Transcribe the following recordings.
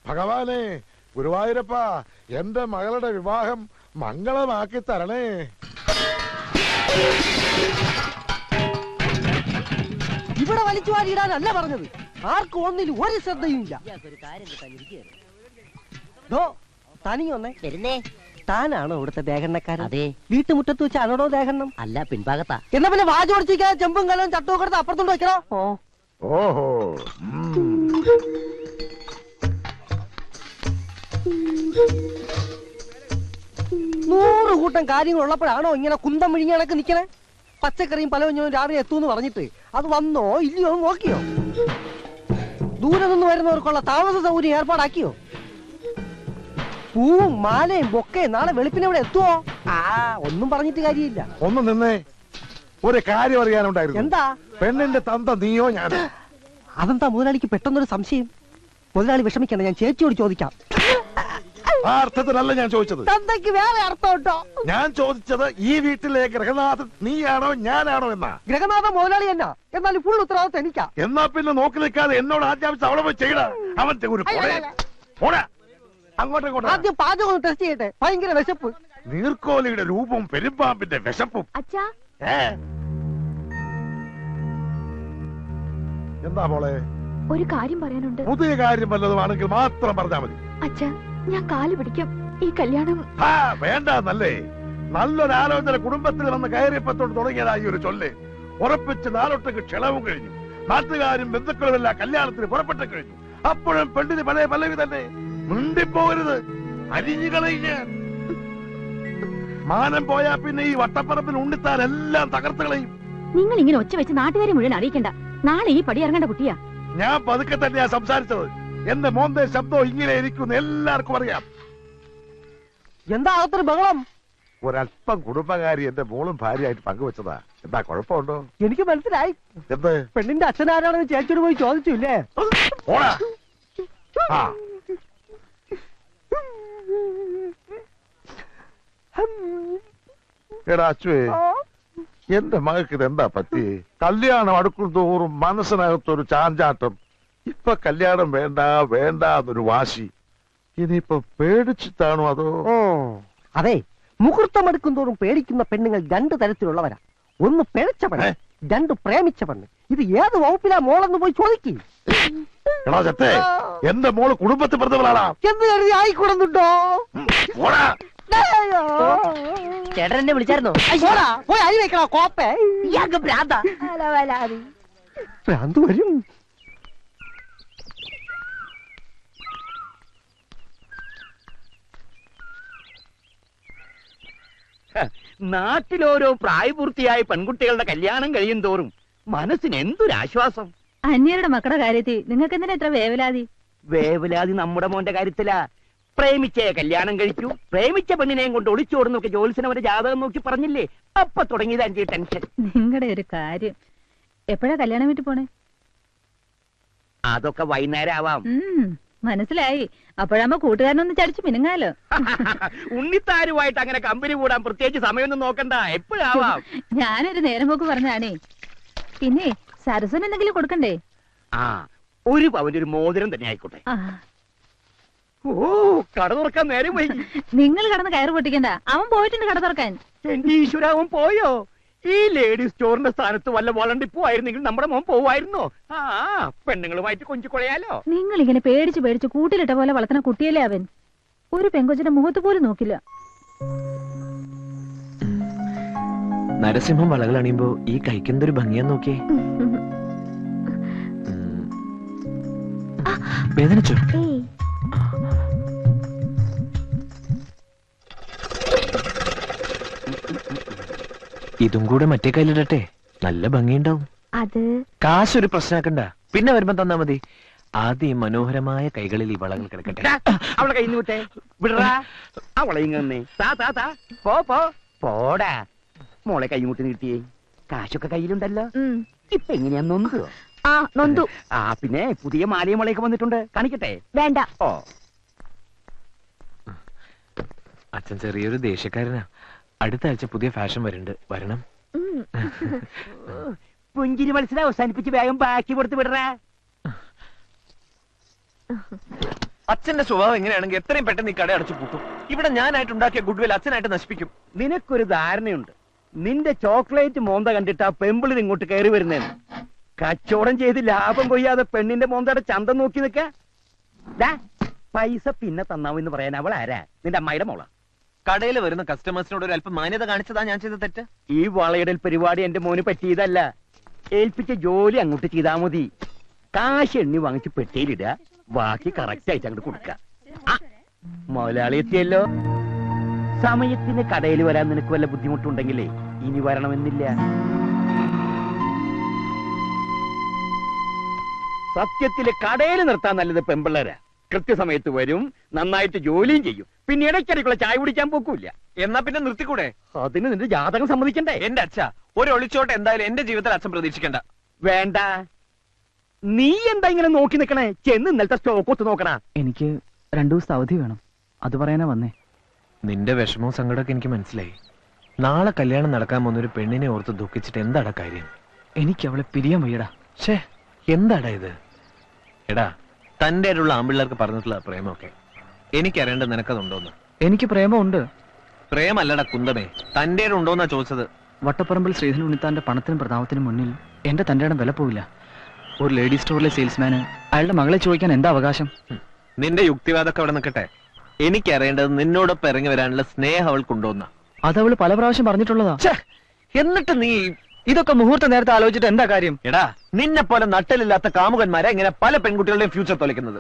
ഭഗവാനെ, ഗുരുവായൂരപ്പ, എന്റെ മകളുടെ വിവാഹം മംഗളമാക്കി തരണേ. ഇവിടെ വലിച്ചു വാരിയിടാനല്ല പറഞ്ഞത്. ആർക്കും ഒന്നിലും ഒരു ശ്രദ്ധയുമില്ല. തനിയൊന്നേ വരുന്നേ. താനാണോ ഇവിടുത്തെ ദേഹണ്ണക്കാരൻ? അതെ. വീട്ടുമുറ്റത്ത് വെച്ച് ആണോടോ ദേഹണ്ണം? അല്ല, പിൻഭാഗത്താ. എന്നാ പിന്നെ വാചോടിച്ചിരിക്കാതെ ചെമ്പും കലവും ചട്ടവും കൊടുത്ത് അപ്പുറത്തോണ്ട് വെക്കണോ? ഓഹോ. 100 കൂട്ടം കാര്യങ്ങൾ ഉള്ളപ്പോഴാണോ ഇങ്ങനെ കുന്തം വിഴിഞ്ഞാണൊക്കെ നിക്കണേ? പച്ചക്കറിയും പലവഞ്ഞവും രാവിലെ എത്തൂന്ന് പറഞ്ഞിട്ട് അത് വന്നോ ഇല്ലയോ നോക്കിയോ? ദൂരെ നിന്ന് വരുന്നവർക്കുള്ള താമസ സൗകര്യം ഏർപ്പാടാക്കിയോ? പൂവും മാലയും ബൊക്കെ നാളെ വെളുപ്പിനെ ഇവിടെ എത്തുവോ? ഒന്നും പറഞ്ഞിട്ട് കാര്യമില്ല. ഒന്ന് നിന്നേ, ഒരു കാര്യം അറിയാനുണ്ടായിരുന്നു. എന്താ? പെണ്ണിന്റെ തന്ത നീയോ ഞാനോ? അതെന്താ മുതലാളിക്ക് പെട്ടെന്നൊരു സംശയം? മുതലാളി വിഷമിക്കണ്ട, ഞാൻ ചേച്ചിയോട് ചോദിക്കാം. ആ അർത്ഥത്തിലല്ല ഞാൻ ചോദിച്ചത്. തന്തയ്ക്ക് വേറെ അർത്ഥം ഉണ്ടോ? ഞാൻ ചോദിച്ചത് ഈ വീട്ടിലെ ഗ്രഹനാഥൻ നീയാണോ ഞാനാണോ എന്നാ. ഗ്രഹനാഥൻ മുതലാളി എന്നാ, എന്നാൽ ഫുൾ ഉത്തരവാദിത്വം എനിക്കാ. എന്നാ പിന്നെ നോക്കി നിൽക്കാതെ എന്നോട് ആജ്ഞാപിച്ച് അവളെ പോയി ചെയ്യണ. അവന്റെ ഒരു അങ്ങോട്ടും ആദ്യം പാചകം ടെസ്റ്റ് ചെയ്യട്ടെ. ഭയങ്കര വിശപ്പ്. നീർക്കോലിയുടെ രൂപവും പെരുമ്പാമ്പിന്റെ വിശപ്പും. എന്താ മോളെ? ഒരു കാര്യം പറയാനുണ്ട്. പുതിയ കാര്യം വല്ലതുമാണെങ്കിൽ മാത്രം പറഞ്ഞാൽ മതി. അച്ഛാ, ഞാൻ കാല് പിടിക്കാം. ഈ കല്യാണം വേണ്ടല്ലേ. നല്ലൊരാലോചന കുടുംബത്തിൽ വന്ന് കയറിയപ്പത്തോട് തുടങ്ങിയതായി ഒരു ചൊല്ല്. ഉറപ്പിച്ച് 4 ഒട്ടക്ക് ക്ഷണവും കഴിഞ്ഞു. നാട്ടുകാരും ബന്ധുക്കളും എല്ലാം കല്യാണത്തിന് പുറപ്പെട്ടു കഴിഞ്ഞു. അപ്പോഴും പെണ്ണിന് പല പലവി തന്നെ. മിണ്ടിപ്പോകരുത്, അരിഞ്ഞു കളയുക. മാനം പോയാ പിന്നെ ഈ വട്ടപ്പറപ്പിൽ ഉണ്ണിത്താരെല്ലാം തകർത്ത് കളയും. നിങ്ങൾ ഇങ്ങനെ ഒച്ച വെച്ച് നാട്ടുകാരെ മുഴുവൻ അറിയിക്കണ്ട. നാളെ ഈ പടി ഇറങ്ങേണ്ട കുട്ടിയാ. ഞാൻ പതുക്കെ തന്നെയാ സംസാരിച്ചത്. എന്റെ മോന്റെ ശബ്ദം ഇങ്ങനെ ഇരിക്കുന്ന എല്ലാവർക്കും അറിയാം. എന്താ അത്ര ബഹളം? ഒരല്പം കുടുംബകാരി എന്റെ മോളും ഭാര്യയായിട്ട് പങ്കുവെച്ചതാ. എന്താ കുഴപ്പമുണ്ടോ? എനിക്ക് മനസ്സിലായി. എന്ത്? പെണ്ണിന്റെ അച്ഛനാരാണെന്ന് ചേച്ചിയോട് പോയി ചോദിച്ചില്ലേ? എടാ അച്ചുവേ, എന്റെ മകൾക്ക് ഇതെന്താ പറ്റി? കല്യാണം അടുക്കും തോറും മനസ്സിനകത്തൊരു ചാഞ്ചാട്ടം. ഇപ്പൊ കല്യാണം വേണ്ട വേണ്ട എന്നൊരു വാശി. ഇനിയിപ്പൊ പേടിച്ചിട്ടാണോ അതോ? അതെ, മുഹൂർത്തം എടുക്കും തോറും പേടിക്കുന്ന പെണ്ണുങ്ങൾ 2 തരത്തിലുള്ളവരാ. ഒന്ന് പിഴച്ച പെണ്ണ്, 2 പ്രേമിച്ച പെണ്ണ്. ഇത് ഏത് വകുപ്പിലാ മോളെന്ന് പോയി ചോദിക്കും. എന്റെ മോള് കുടുംബത്തിൽ പറഞ്ഞവളാണ് എന്ന് കരുതി ആയിക്കൂടുന്നുണ്ടോ? ചേട്ടനെ വിളിച്ചായിരുന്നോ? പോയി അരി വെക്കണോ കോപ്പേ? ഭ്രാന്ത് വരും. നാട്ടിലോരോ പ്രായപൂർത്തിയായ പെൺകുട്ടികളുടെ കല്യാണം കഴിയും തോറും മനസ്സിന് എന്തൊരാശ്വാസം. അന്യരുടെ മക്കളുടെ കാര്യത്തിൽ നിങ്ങൾക്ക് എന്തിനാ ഇത്ര വേവലാതി? വേവലാതി നമ്മുടെ മോന്റെ കാര്യത്തിലാ. പ്രേമിച്ചേ കല്യാണം കഴിക്കൂ, പ്രേമിച്ച പെണ്ണിനെയും കൊണ്ട് ഒളിച്ചോടുന്നൊക്കെ ജോത്സ്യനവരെ ജാതകം നോക്കി പറഞ്ഞില്ലേ? അപ്പൊ തുടങ്ങിയത് അഞ്ച് ടെൻഷൻ. നിങ്ങളുടെ ഒരു കാര്യം. എപ്പോഴാ കല്യാണം വീട്ടിൽ പോണേ? അതൊക്കെ വൈകുന്നേരം ആവാം. മനസ്സിലായി. അപ്പോഴാകുമ്പോ കൂട്ടുകാരനൊന്ന് ചടിച്ചു മിനുങ്ങാലോ. ഉണ്ണിത്താരുമായിട്ട് അങ്ങനെ കമ്പനി കൂടാൻ പ്രത്യേകിച്ച് സമയമൊന്നും നോക്കണ്ട, എപ്പോഴാവാം. ഞാനൊരു നേരം പോക്ക് പറഞ്ഞാണേ. പിന്നെ സരസ്വന് എന്തെങ്കിലും കൊടുക്കണ്ടേ? ഒരു പവന്റെ ഒരു മോതിരം തന്നെ ആയിക്കോട്ടെ. ഓ, കട തുറക്കാൻ നേരം പോയി. നിങ്ങൾ കടന്ന് കയറ് പൊട്ടിക്കണ്ട, അവൻ പോയിട്ടുണ്ട് കട തുറക്കാൻ. എന്റെ ഈശ്വര, അവൻ പോയോ? ഈ ലേഡി സ്റ്റോറിന്റെ സ്ഥാനത്ത് വല്ല വളണ്ടിപ്പോ ആയിരുന്നെങ്കിൽ നമ്മുടെ മോൻ പോവായിരുന്നോ? പെണ്ണുങ്ങളുമായിട്ട് കൊഞ്ചിക്കൊഴയാലോ. നിങ്ങൾ ഇങ്ങനെ പേടിച്ച് പേടിച്ച് കൂട്ടിലിട്ട പോലെ വളർത്തുന്ന കുട്ടിയല്ലേ അവൻ. ഒരു പെങ്കൊച്ചിന്റെ മുഖത്ത് പോലും നോക്കില്ല. നരസിംഹം വളകൾ അണിയുമ്പോ ഈ കഴിക്കുന്നൊരു ഭംഗിയാന്ന് നോക്കിയേ. വേദനിച്ചോ? ഇതും കൂടെ മറ്റേ കയ്യിലിടട്ടെ, നല്ല ഭംഗിയുണ്ടാവും. അത് കാശൊരു പ്രശ്നമാക്കണ്ട, പിന്നെ വരുമ്പോ തന്നാ മതി. ആദ്യം മനോഹരമായ കൈകളിൽ ഈ വളകൾ കിടക്കട്ടെ. അവളെ കൈ വിട്ടെ, വിടറാ. അവളെ ഇങ്ങനെ പോടാ. മോളെ കൈമുട്ടി നീട്ടിയേ. കാശൊക്കെ കയ്യിലുണ്ടല്ലോ. ഇപ്പൊ എങ്ങനെയാ നൊന്തു? നൊന്തു. പിന്നെ പുതിയ മാലയും മോളെയൊക്കെ വന്നിട്ടുണ്ട്, കാണിക്കട്ടെ? വേണ്ട. ഓ, അച്ഛൻ ചെറിയൊരു ദേഷ്യക്കാരനാ. അടുത്ത ആഴ്ച പുതിയ ഫാഷൻ വരുന്നുണ്ട്, വരണം. പുഞ്ചിരി മത്സരം അവസാനിപ്പിച്ച് വേഗം ബാക്കി കൊടുത്ത് വിടറാ. അച്ഛന്റെ സ്വഭാവം എങ്ങനെയാണെങ്കിൽ എത്രയും പെട്ടെന്ന് ഈ കട അടച്ചു പൂട്ടും. ഇവിടെ ഞാനായിട്ട് ഉണ്ടാക്കിയ ഗുഡ്വിൽ അച്ഛനായിട്ട് നശിപ്പിക്കും. നിനക്കൊരു ധാരണയുണ്ട്, നിന്റെ ചോക്ലേറ്റ് മോന്ത കണ്ടിട്ട് ആ പെമ്പിളിൽ ഇങ്ങോട്ട് കയറി വരുന്നേന്ന്. കച്ചവടം ചെയ്ത് ലാഭം കൊയ്യാതെ പെണ്ണിന്റെ മോന്തയുടെ ചന്തം നോക്കി നിക്ക. പൈസ പിന്നെ തന്നാവെന്ന് പറയാൻ അവൾ ആരാ? നിന്റെ അമ്മായിയുടെ മോള. കടയിൽ വരുന്ന കസ്റ്റമേഴ്സിനോട് ഒരു അല്പം മാന്യത കാണിച്ചതാ ഞാൻ ചെയ്ത തെറ്റ്. ഈ വളയിടൽ പരിപാടി എന്റെ മോന് പറ്റിയതല്ല. ഏൽപ്പിച്ച ജോലി അങ്ങോട്ട് ചെയ്താ മതി. കാശ് എണ്ണി വാങ്ങിച്ച് പെട്ടിയിലിടുക, ബാക്കി കറക്റ്റ് ആയിട്ട് അങ്ങോട്ട് കൊടുക്ക. മുതലാളി എത്തിയല്ലോ. സമയത്തിന് കടയിൽ വരാൻ നിനക്ക് വല്ല ബുദ്ധിമുട്ടുണ്ടെങ്കിലേ ഇനി വരണമെന്നില്ല. സത്യത്തില് കടയിൽ നിർത്താൻ നല്ലത് പെമ്പിള്ളേരാ. കൃത്യസമയത്ത് വരും, നന്നായിട്ട് ജോലിയും ചെയ്യും, പിന്നെ ഇടയ്ക്കിടയ്ക്കുള്ള ചായ കുടിക്കാൻ പോക്കൂല്ല. എന്നാ പിന്നെ നിർത്തിക്കൂടെ? അതിന് നിന്റെ ജാതകം സമ്മതിക്കണ്ടേ? എന്റെ അച്ഛ, ഒരു ഒളിച്ചോട്ട് എന്തായാലും എന്റെ ജീവിതത്തിൽ അച്ഛൻ പ്രതീക്ഷിക്കണ്ട. വേണ്ട. നീ എന്താ ഇങ്ങനെ നോക്കി നിക്കണേ? ചെന്ന് ഇന്നലത്തെ സ്റ്റോക്ക് നോക്കണ. എനിക്ക് 2 ദിവസത്തെ അവധി വേണം, അത് പറയാനാ വന്നേ. നിന്റെ വിഷമവും സങ്കടമൊക്കെ എനിക്ക് മനസ്സിലായി. നാളെ കല്യാണം നടക്കാൻ പോകുന്നൊരു പെണ്ണിനെ ഓർത്ത് ദുഃഖിച്ചിട്ട് എന്താടാ കാര്യം? എനിക്ക് അവളെ പിരിയാൻ വയ്യടാ. ഷേ, എന്താടാ ഇത്? എടാ, തന്റെ ആയിട്ടുള്ള ആമ്പിള്ളേർക്ക് പറഞ്ഞിട്ടുള്ള പ്രേമമൊക്കെ എനിക്കറിയേണ്ടത് നിനക്കതുണ്ടോന്ന്. എനിക്ക് പ്രേമമുണ്ട്. പ്രേമല്ലടാ കുന്തമേ, തന്റെ ഉണ്ടോന്നാ ചോദിച്ചത്. വട്ടപ്പറമ്പിൽ ശ്രീധരൻ ഉണ്ണിത്താന്റെ പണത്തിനും പ്രതാപത്തിനും മുന്നിൽ എന്റെ തന്റെ ഇടം വില പോവില്ല. ഒരു ലേഡി സ്റ്റോറിലെ സെയിൽസ്മാന് അയാളുടെ മകളെ ചോദിക്കാൻ എന്താ അവകാശം? നിന്റെ യുക്തിവാദമൊക്കെ അവിടെ നിൽക്കട്ടെ. എനിക്കറിയേണ്ടത് നിന്നോടൊപ്പം ഇറങ്ങി വരാനുള്ള സ്നേഹം അവൾക്കുണ്ടോന്നാ. അതവള് പല പ്രാവശ്യം പറഞ്ഞിട്ടുള്ളതാ. എന്നിട്ട് നീ ഇതൊക്കെ മുഹൂർത്ത നേരത്തെ ആലോചിച്ചിട്ട് എന്താ കാര്യം? എടാ, നിന്നെ പോലെ നട്ടലില്ലാത്ത കാമുകന്മാരെ ഇങ്ങനെ പല പെൺകുട്ടികളുടെയും ഫ്യൂച്ചർ തൊലക്കുന്നത്.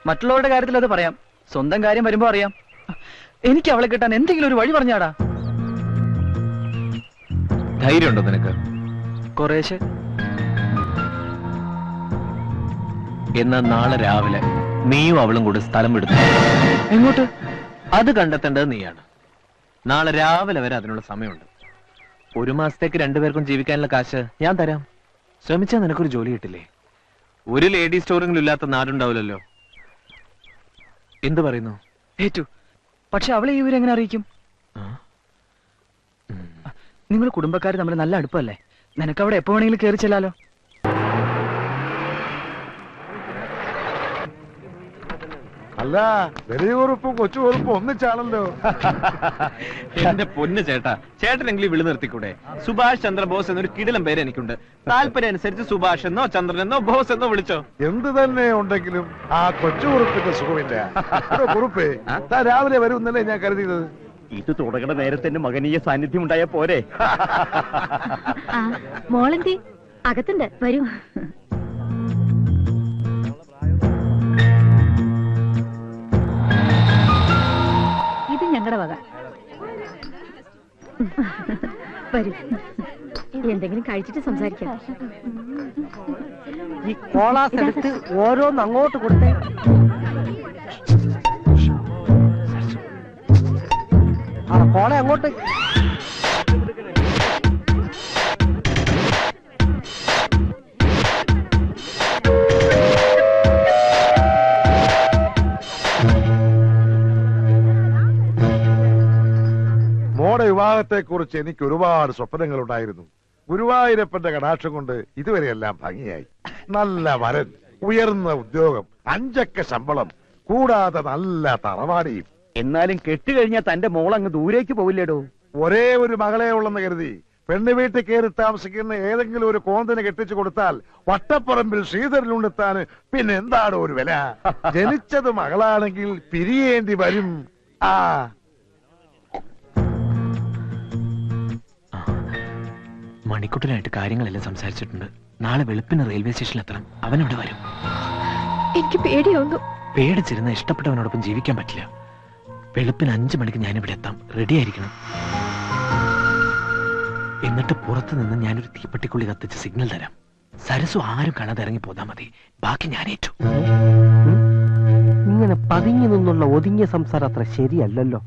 മറ്റുള്ളവരുടെ കാര്യത്തിൽ അത് പറയാം, സ്വന്തം കാര്യം വരുമ്പോ അറിയാം. എനിക്ക് അവളെ കിട്ടാൻ എന്തെങ്കിലും ഒരു വഴി പറഞ്ഞാടാ. ധൈര്യമുണ്ടോ നിനക്ക്? കുറേശ്ശെ. എന്നാ നാളെ രാവിലെ നീയും അവളും കൂടെ സ്ഥലം വിടുന്നു. എങ്ങോട്ട്? അത് കണ്ടെത്തേണ്ടത് നീയാണ്. നാളെ രാവിലെ വരെ അതിനുള്ള സമയമുണ്ട്. 1 മാസത്തേക്ക് 2 പേർക്കും ജീവിക്കാനുള്ള കാശ് ഞാൻ തരാം. ശ്രമിച്ചാൽ നിനക്കൊരു ജോലി കിട്ടില്ലേ? ഒരു ലേഡി സ്റ്റോറിംഗിലും ഇല്ലാത്ത നാടുണ്ടാവില്ലല്ലോ. എന്ത് പറയുന്നു? ഏറ്റു. പക്ഷെ അവളെ ഈ വിവരം എങ്ങനെ അറിയിക്കും? നിങ്ങൾ കുടുംബക്കാർ തമ്മിൽ നല്ല അടുപ്പല്ലേ? നിനക്ക് അവിടെ എപ്പോ വേണമെങ്കിലും കയറി ചെല്ലാലോ. അല്ല, വലിയ കുറുപ്പും കൊച്ചു കുറുപ്പും ഒന്നിച്ചാണല്ലോ. എന്റെ പൊന്ന് ചേട്ടാ, ചേട്ടനെങ്കിലും വിളി നിർത്തിക്കൂടെ? സുഭാഷ് ചന്ദ്രബോസ് എന്നൊരു കിടിലം പേര് എനിക്കുണ്ട്. താല്പര്യം അനുസരിച്ച് സുഭാഷ് എന്നോ ചന്ദ്രൻ എന്നോ ബോസ് എന്നോ വിളിച്ചോ. എന്ത് തന്നെ ഉണ്ടെങ്കിലും ആ കൊച്ചു കുറുപ്പിന്റെ സുഖമില്ല. കുറുപ്പേ, രാവിലെ വരുമെന്നല്ലേ ഞാൻ കരുതിയത്. ഇത് തുടങ്ങുന്ന നേരത്തെ എന്റെ മകനീയ സാന്നിധ്യം ഉണ്ടായ പോരെ? മോളെന്തി അകത്തുണ്ട്, വരൂ. ഇത് ഞങ്ങളുടെ വക. വരൂ, എന്തെങ്കിലും കഴിച്ചിട്ട് സംസാരിക്കാം. ഈ കോളാസ് എടുത്ത് ഓരോന്ന് അങ്ങോട്ട് കൊടുത്തേ. ആ കോള അങ്ങോട്ട്. മോടെ വിവാഹത്തെ കുറിച്ച് എനിക്ക് ഒരുപാട് സ്വപ്നങ്ങൾ ഉണ്ടായിരുന്നു. ഗുരുവായൂരപ്പന്റെ കടാക്ഷം കൊണ്ട് ഇതുവരെയെല്ലാം ഭംഗിയായി. നല്ല വരൻ, ഉയർന്ന ഉദ്യോഗം, 5 അക്ക ശമ്പളം, കൂടാതെ നല്ല തറവാടിയും. എന്നാലും കെട്ടുകഴിഞ്ഞാൽ തന്റെ മോൾ അങ്ങ് ദൂരേക്ക് പോവില്ലേടോ? ഒരേ ഒരു മകളെ ഉള്ളെന്ന് കരുതി പെണ്ണ് വീട്ടിൽ കയറി താമസിക്കുന്ന ഏതെങ്കിലും ഒരു കോന്തിന് കെട്ടിച്ചു കൊടുത്താൽ വട്ടപ്പറമ്പിൽ ശ്രീധരനുണ്ടെത്താന് പിന്നെ എന്താണ് ഒരു വില? ജനിച്ചത് മകളാണെങ്കിൽ പിരിയേണ്ടി വരും. ആ മണിക്കുട്ടനായിട്ട് കാര്യങ്ങളെല്ലാം സംസാരിച്ചിട്ടുണ്ട്. നാളെ വെളുപ്പിന് റെയിൽവേ സ്റ്റേഷനിൽ എത്തണം. അവനവിടെ വരും. എനിക്ക് പേടിയാവുന്നു. പേടിച്ചിരുന്ന ഇഷ്ടപ്പെട്ടവനോടൊപ്പം ജീവിക്കാൻ പറ്റില്ല. വെളുപ്പിന് 5 മണിക്ക് ഞാനിവിടെ എത്താം. റെഡി ആയിരിക്കണം. എന്നിട്ട് പുറത്തു നിന്ന് ഞാനൊരു തീപ്പെട്ടിക്കുള്ളി കത്തിച്ച് സിഗ്നൽ തരാം. സരസു ആരും കാണാതെ ഇറങ്ങി പോതാ മതി. ബാക്കി ഞാൻ ഏറ്റു. ഇങ്ങനെ പതുങ്ങി നിന്നുള്ള ഒതുങ്ങിയ സംസാരം അത്ര ശരിയല്ലല്ലോ.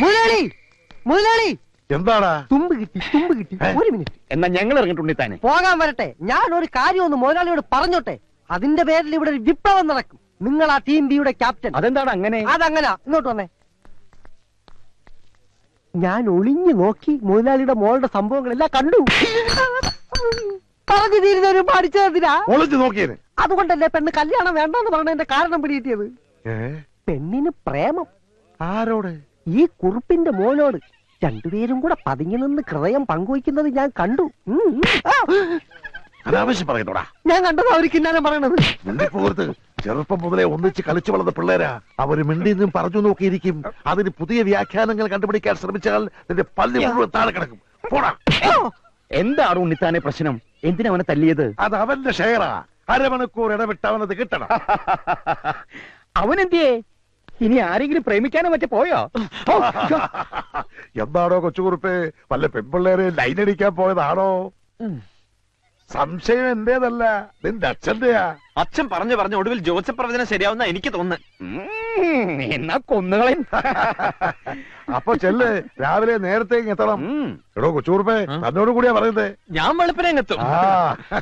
മുതലാളി, മുതലാളി, എന്താടാ? തുമ്പ് കിട്ടി, തുമ്പ് കിട്ടി. 1 മിനിറ്റ്. എന്നാ ഞങ്ങൾ ഇറങ്ങിട്ടുണ്ടെ പോകാൻ വരട്ടെ. ഞാൻ ഒരു കാര്യം ഒന്ന് മുതലാളിയോട് പറഞ്ഞോട്ടെ. അതിന്റെ പേരിൽ ഇവിടെ ഒരു വിപ്ലവം നടക്കും. നിങ്ങൾ ആ ടീം ബിയുടെ ക്യാപ്റ്റൻ. അതെന്താണ് അങ്ങനെ? അതങ്ങനെ. ഇങ്ങോട്ട് വന്നേ. ഞാൻ ഒളിഞ്ഞു നോക്കി മുതലാളിയുടെ മോളുടെ സംഭവങ്ങളെല്ലാം കണ്ടു. പറഞ്ഞു തീരുന്നവരും പഠിച്ചതിനാ. ഒളിച്ചു നോക്കിയേന് അതുകൊണ്ടല്ലേ പെണ്ണ് കല്യാണം വേണ്ടെന്ന് പറഞ്ഞതിന്റെ കാരണം പിടികിട്ടിയത്. പെണ്ണിന് പ്രേമം. ആരോട്? ഈ കുറുപ്പിന്റെ മോനോട്. രണ്ടുപേരും കൂടെ പതുങ്ങി നിന്ന് ഹൃദയം പങ്കുവയ്ക്കുന്നത് ഞാൻ കണ്ടു. അനാവശ്യം പറയുന്നോടാ. ഞാൻ കണ്ടത് അവർ കിന്നാനം പറയണത്. മിണ്ടിപ്പോകരുത്. ചെറുപ്പം മുതലേ ഒന്നിച്ച് കളിച്ചു വളർന്ന പിള്ളേരാ. അവര് മിണ്ടിന്നും പറഞ്ഞു നോക്കിയിരിക്കും. അതിന് പുതിയ വ്യാഖ്യാനങ്ങൾ കണ്ടുപിടിക്കാൻ ശ്രമിച്ചാൽ നിന്റെ പല്ലി മുഴുവൻ താഴെ കിടക്കും. പോടാ. എന്താണ് ഉണ്ണിത്താനെ പ്രശ്നം? എന്തിനാ അവനെ തല്ലിയത്? അത് അവന്റെ ഷെയറാ. അരമണിക്കൂർ ഇടവിട്ട് അവനത് കിട്ടണം. അവനെന്തിയേ? ഇനി ആരെങ്കിലും പ്രേമിക്കാനോ മറ്റേ പോയോ? എന്താണോ കൊച്ചുകുറുപ്പേ, വല്ല പെൺപിള്ളേരെ ലൈനടിക്കാൻ പോയതാണോ? സംശയം എന്റേതല്ല, നിന്റെ അച്ഛന്റെയാ. അച്ഛൻ പറഞ്ഞു ഒടുവിൽ ജോസഫ് പ്രവചനം ശരിയാവുന്ന എനിക്ക് തോന്നുന്നു. എന്നാ കൊന്നുകളയും. അപ്പൊ ചെല്ല്, രാവിലെ നേരത്തെ എത്തണം. എടോ കൊച്ചുകുറുപ്പേ, തന്നോട് കൂടിയാ പറയുന്നേ. ഞാൻ വെളുപ്പിനെ എത്തും. ആ